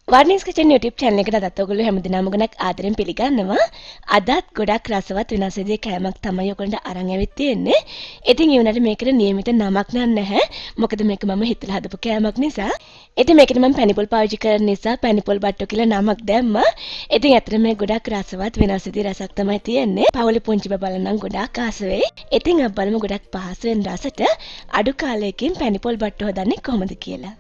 Waruni's Kitchen YouTube channel එකට අදත් ඔයගොල්ලෝ හැමදෙනාම ගොඩක් ආදරෙන් පිළිගන්නවා. අදත් ගොඩක් රසවත් වෙනස් විදිහේ කෑමක් තමයි ඔයගොල්ලන්ට අරන් ඇවිත් තියෙන්නේ. ඉතින් ඒ වුණාට මේකට නියමිත නමක් නැහැ. මොකද මේක මම හිතලා හදපු කෑමක් නිසා. ඉතින් මේකට මම පැණිපොල් පාවිච්චි කරන නිසා පැණිපොල් බට්ටු කියලා නමක් දැම්මා. ඉතින් ඇත්තට මේ ගොඩක් රසවත් වෙනස් විදිහේ රසක් තමයි තියෙන්නේ. පවුලේ පුංචි බබලා නම් ගොඩක් ආස වෙයි. ඉතින් අපි බලමු ගොඩක් පහසුවෙන් රසට අඩු කාලයකින් පැණිපොල් බට්ටු හදන්නේ කොහොමද කියලා.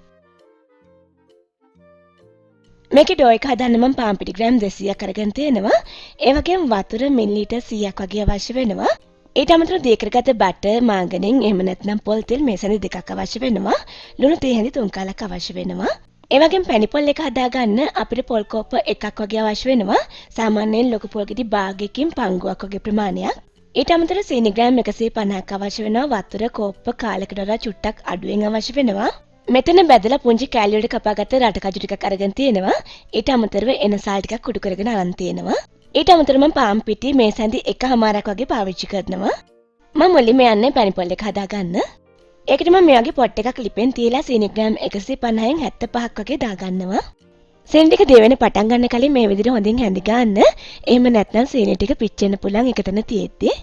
මේකේ ඩෝ එක හදන්න මම පාන් පිටි ග්‍රෑම් 200ක් අරගෙන තියෙනවා. ඒ වගේම වතුර මිලිලීටර් 100ක් වගේ අවශ්‍ය වෙනවා. ඊට අමතරව දී කරගත බටර්, මාගනන්, එහෙම නැත්නම් පොල් තෙල් මේ සඳ දෙකක් අවශ්‍ය වෙනවා. ලුණු තේ හැඳි 3 කාලක් අවශ්‍ය වෙනවා. ඒ වගේම පැණිපොල් එක හදාගන්න අපිට පොල් කෝප්ප එකක් වගේ අවශ්‍ය වෙනවා. සාමාන්‍යයෙන් ලොකු පොල් ගෙඩි භාගයකින් පංගුවක් වගේ ප්‍රමාණයක්. ඊට අමතරව සීනි ග්‍රෑම් 150ක් අවශ්‍ය වෙනවා. වතුර කෝප්ප කාලයකට වඩා චුට්ටක් අඩුවෙන් අවශ්‍ය වෙනවා. මෙතන බැදලා පුංචි කෑලි වලට කපාගත්ත රටකජු ටිකක් අරගෙන තියෙනවා. ඊට අමතරව එන සාල් ටිකක් කුඩු කරගෙන අරන් තියෙනවා. ඊට අමතරව මම පාන් පිටි මේ සැඳි එකමාරක් වගේ පාවිච්චි කරනවා. මම මුලින්ම යන්නේ පැණිපොල් එක හදාගන්න. ඒකට මම මේ වගේ පොට් එකක් ලිපෙන් තියලා සීනි ග්‍රෑම් 150න් 75ක් වගේ දාගන්නවා. සීනි ටික දිය වෙන පටන් ගන්න කලින් මේ විදිහට හොඳින් හැඳි ගන්න. එහෙම නැත්නම් සීනි ටික පිච්චෙන්න පුළුවන් එකතන තියෙද්දි.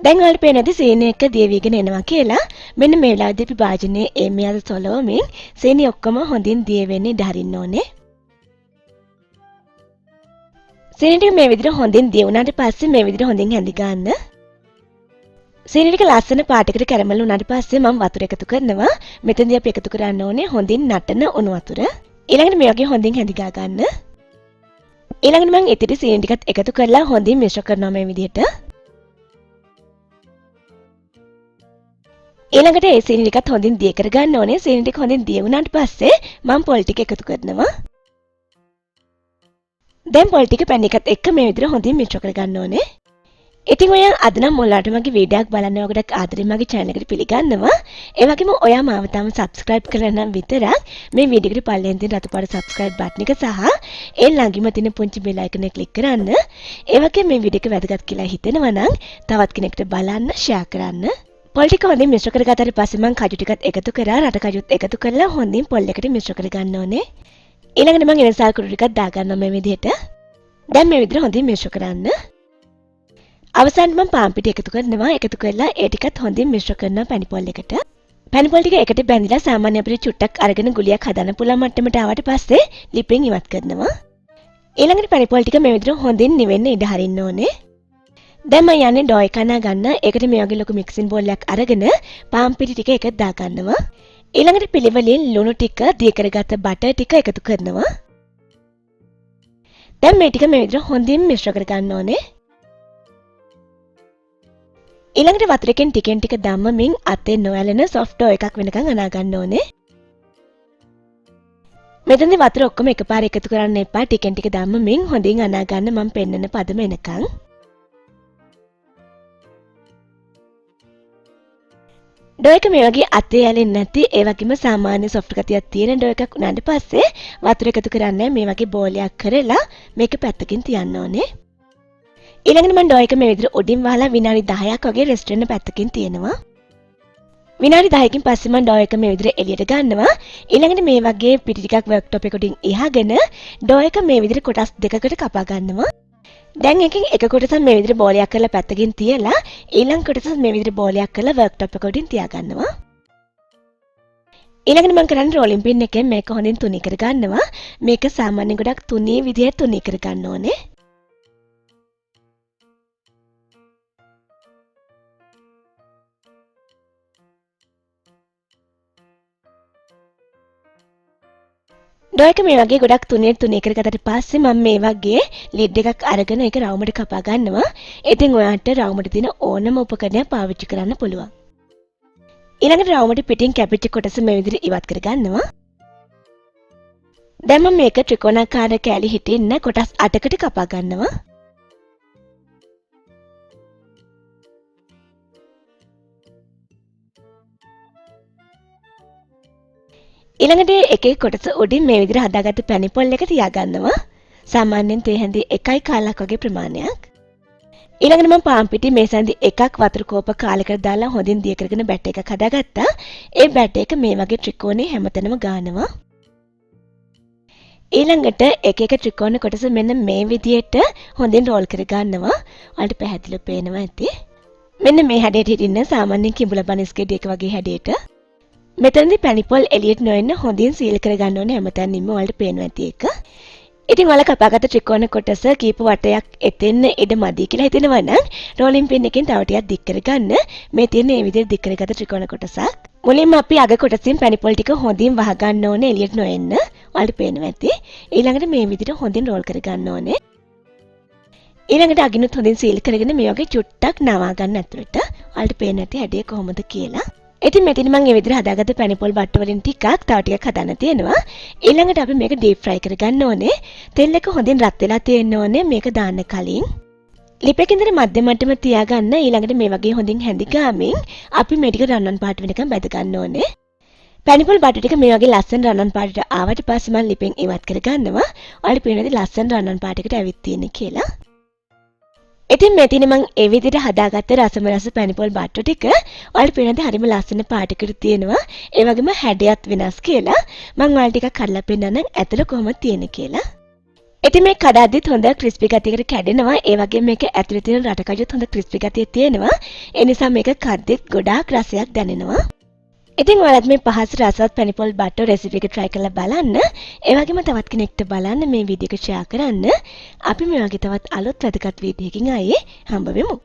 දැන් ඔයාලට පේනද සීනි එක දිය වීගෙන එනවා කියලා. මෙන්න මේ වෙලාවේදී අපි භාජනයේ මේ අද සොලවමින් සීනි ඔක්කොම හොඳින් දිය වෙන්නේ ඉඳ හරින්න ඕනේ. සීනි ටික මේ විදිහට හොඳින් දිය වුණාට පස්සේ මේ විදිහට හොඳින් හැඳි ගන්න. සීනි ටික ලස්සන පාටයකට කැරමල් වුණාට පස්සේ මම වතුර එකතු කරනවා. මෙතනදී අපි එකතු කරන්න ඕනේ හොඳින් නටන උණු වතුර. ඊළඟට මේ වගේ හොඳින් හැඳි ගා ගන්න. ඊළඟට මම ඉතිරි සීනි ටිකත් එකතු කරලා හොඳින් මිශ්‍ර කරනවා මේ විදිහට. ඊළඟට ඒ සීනි ටිකත් හොඳින් දිය කරගන්න ඕනේ. සීනි ටික හොඳින් දිය වුණාට පස්සේ මම පොල් ටික එකතු කරනවා. දැන් පොල් ටික පැන් එකත් එක්ක මේ විදිහට හොඳින් මිශ්‍ර කරගන්න ඕනේ. ඉතින් ඔයා අද නම් ඔයාලට මගේ වීඩියෝක් බලන්න ඔයගොඩක් ආදරෙන් මගේ channel එකට පිළිගන්නවා. ඒ වගේම ඔයා මාව තාම subscribe කරලා නම් විතරක් මේ වීඩියෝ එකට පල්ලෙන් තියෙන රතු පාට subscribe button එක සහ ඒ ළඟින්ම තියෙන පුංචි bell icon එක click කරන්න. ඒ වගේම මේ වීඩියෝ එක වැදගත් කියලා හිතෙනවා නම් තවත් කෙනෙක්ට බලන්න share කරන්න. පොල් ටික හොඳින් මිශ්‍ර කරගත්තාට පස්සේ මම කජු ටිකත් එකතු කරා. රටකජුත් එකතු කරලා හොඳින් පොල් එකට මිශ්‍ර කරගන්න ඕනේ. ඊළඟට මම එනසාල් කුඩු ටිකක් දාගන්නවා මේ විදිහට. දැන් මේ විදිහට හොඳින් මිශ්‍ර කරන්න. අවසානයේ මම පාන් පිටි එකතු කරනවා. එකතු කරලා ඒ ටිකත් හොඳින් මිශ්‍ර කරනවා පැණිපොල් එකට. පැණිපොල් ටික එකට බැඳිලා සාමාන්‍ය අපිට චුට්ටක් අරගෙන ගුලියක් හදන්න පුළුවන් මට්ටමට ආවට පස්සේ ලිපෙන් ඉවත් කරනවා. ඊළඟට පැණිපොල් ටික මේ විදිහට හොඳින් නිවෙන්න ඉඩ හරින්න ඕනේ. දැන් මම යන්නේ ඩෝ එක කනා ගන්න. ඒකට මේ වගේ ලොකු මික්සින් බෝල් එකක් අරගෙන පාන් පිටි ටික එකට දා ගන්නවා. ඊළඟට පිළිවෙලින් ලුණු ටික, දී කරගත්ත බටර් ටික එකතු කරනවා. දැන් මේ ටික මේ විදිහට හොඳින් මිශ්‍ර කර ගන්න ඕනේ. ඊළඟට වතුරකින් ටිකෙන් ටික දැම්මමින් අතේ නොඇලෙන soft dough එකක් වෙනකන් අනා ගන්න ඕනේ. මෙතනදී වතුර ඔක්කොම එකපාර එකතු කරන්න එපා. ටිකෙන් ටික දැම්මමින් හොඳින් අනා ගන්න මම පෙන්නන පදම එනකන්. ඩෝ එක මේ වගේ අතේ ඇලෙන්නේ නැති ඒ වගේම සාමාන්‍ය soft ගතියක් තියෙන ඩෝ එකක් උනාට පස්සේ වතුර එකතු කරන්නේ මේ වගේ බෝලයක් කරලා මේක පැත්තකින් තියන්න ඕනේ. ඊළඟට මම ඩෝ එක මේ විදිහට උඩින් වහලා විනාඩි 10ක් වගේ රෙස්ට් වෙන්න පැත්තකින් තියෙනවා. විනාඩි 10කින් පස්සේ මම ඩෝ එක මේ විදිහට එළියට ගන්නවා. ඊළඟට මේ වගේ පිටි ටිකක් වර්ක් ටොප් එක උඩින් එහාගෙන ඩෝ එක මේ විදිහට කොටස් දෙකකට කපා ගන්නවා. දැන් එකකින් එක කොටසක් මේ විදිහට බෝලයක් කරලා පැත්තකින් තියලා ඊළඟ කොටස මේ විදිහට බෝලයක් කරලා වර්ක් ටොප් එක උඩින් තියා ගන්නවා. ඊළඟට මම කරන්නේ රෝලින් පින් එකෙන් මේක හොඳින් තුනී කර ගන්නවා. මේක සාමාන්‍යයෙන් ගොඩක් තුනී විදිහට තුනී කර ගන්න ඕනේ. ඩෝ එක මේ වගේ ගොඩක් තුනී කරගත්තට පස්සේ මම මේ වගේ ලිඩ් එකක් අරගෙන ඒක රවුමට කපා ගන්නවා. ඉතින් ඔයාලට රවුමට තියෙන ඕනම උපකරණයක් පාවිච්චි කරන්න පුළුවන්. ඊළඟට රවුමට පිටින් කැපිච්ච කොටස මේ විදිහට ඉවත් කර ගන්නවා. දැන් මම මේක ත්‍රිකෝණාකාර කෑලි හිටින්න කොටස් 8කට කපා ගන්නවා. ඊළඟට එකේ කොටස උඩින් මේ විදිහට හදාගත්ත පැණිපොල් එක තියාගන්නවා. සාමාන්‍යයෙන් තේ හැඳි 1 කාලක් වගේ ප්‍රමාණයක්. ඊළඟට මම පාන් පිටි මේ සැඳි එකක් වතුර කෝප කාලයකට දාලා හොඳින් දිය කරගෙන බැට් එකක් හදාගත්තා. ඒ බැට් එක මේ වගේ ත්‍රිකෝණේ හැමතැනම ගානවා. ඊළඟට එක එක ත්‍රිකෝණ කොටස මෙන්න මේ විදියට හොඳින් රෝල් කර ගන්නවා. ඔයාලට පැහැදිලිව පේනවා ඇති. මෙන්න මේ හැඩයට හිටින්න සාමාන්‍යයෙන් කිඹුලා බනිස් ගෙඩි එක වගේ හැඩයට. මෙතනදී පැණිපොල් එළියට නොෙන්න හොඳින් සීල් කර ගන්න ඕනේ හැමතැනින්ම. ඔයාලට පේනවා ඇති ඒක. ඉතින් ඔයාලා කපාගත්ත ත්‍රිකෝණ කොටස කීප වටයක් එතෙන්න ඉඩ මදි කියලා හිතෙනවා නම් රෝලින් පින් එකෙන් තව ටිකක් දික් කරගන්න. මේ තියෙන මේ විදිහට දික් කරගත්ත ත්‍රිකෝණ කොටසක්. මුලින්ම අපි අග කොටසින් පැණිපොල් ටික හොඳින් වහ ගන්න ඕනේ එළියට නොෙන්න. ඔයාලට පේනවා ඇති. ඊළඟට මේ විදිහට හොඳින් රෝල් කර ගන්න ඕනේ. ඊළඟට අගිනුත් හොඳින් සීල් කරගෙන මේ වගේ චුට්ටක් නවා ගන්න ඇතුළට. ඔයාලට පේන්නේ නැති හැඩය කොහොමද කියලා. ඉතින් මෙතන මම මේ විදිහට හදාගත්ත පැණිපොල් බට්ට වලින් ටිකක් තව ටිකක් හදන්න තියෙනවා. ඊළඟට අපි මේක ඩීප් ෆ්‍රයි කරගන්න ඕනේ. තෙල් එක හොඳින් රත් වෙලා තියෙන්න ඕනේ මේක දාන්න කලින්. ලිපේක ඉඳන් මධ්‍යම මට්ටම තියාගන්න. ඊළඟට මේ වගේ හොඳින් හැඳි ගාමින් අපි මේ ටික රන්වන් පාට වෙනකම් බැද ගන්න ඕනේ. පැණිපොල් බට්ටු ටික මේ වගේ ලස්සන රන්වන් පාටට ආවට පස්සේ මම ලිපෙන් ඉවත් කරගන්නවා. ඔයාලට පේනවාද ලස්සන රන්වන් පාටයකට ඇවිත් තියෙන්නේ කියලා. ඉතින් මෙතන මම ඒ විදිහට හදාගත්ත රසම රස පැණිපොල් බට්ටු ටික ඔයාලට පේනවාද හරිම ලස්සන පාටයකට තියෙනවා. ඒ වගේම හැඩයත් වෙනස් කියලා. මම ඔයාලට ටිකක් කඩලා පෙන්නන්නම් ඇතුළ කොහොමද තියෙන්නේ කියලා. ඉතින් මේ කඩද්දිත් හොඳ ක්‍රිස්පි ගතියකට කැඩෙනවා. ඒ වගේම මේක ඇතුලේ තියෙන රටකජුත් හොඳ ක්‍රිස්පි ගතිය තියෙනවා. ඒ නිසා මේක කද්දිත් ගොඩාක් රසයක් දැනෙනවා. ඉතින් ඔයාලත් මේ පහසු රසවත් පැණිපොල් බට්ටු රෙසිපි එක try කරලා බලන්න. ඒ වගේම තවත් කෙනෙක්ට බලන්න මේ වීඩියෝ එක share කරන්න. අපි මේ වගේ තවත් අලුත් වැදගත් වීඩියෝ එකකින් ආයේ හම්බ වෙමු.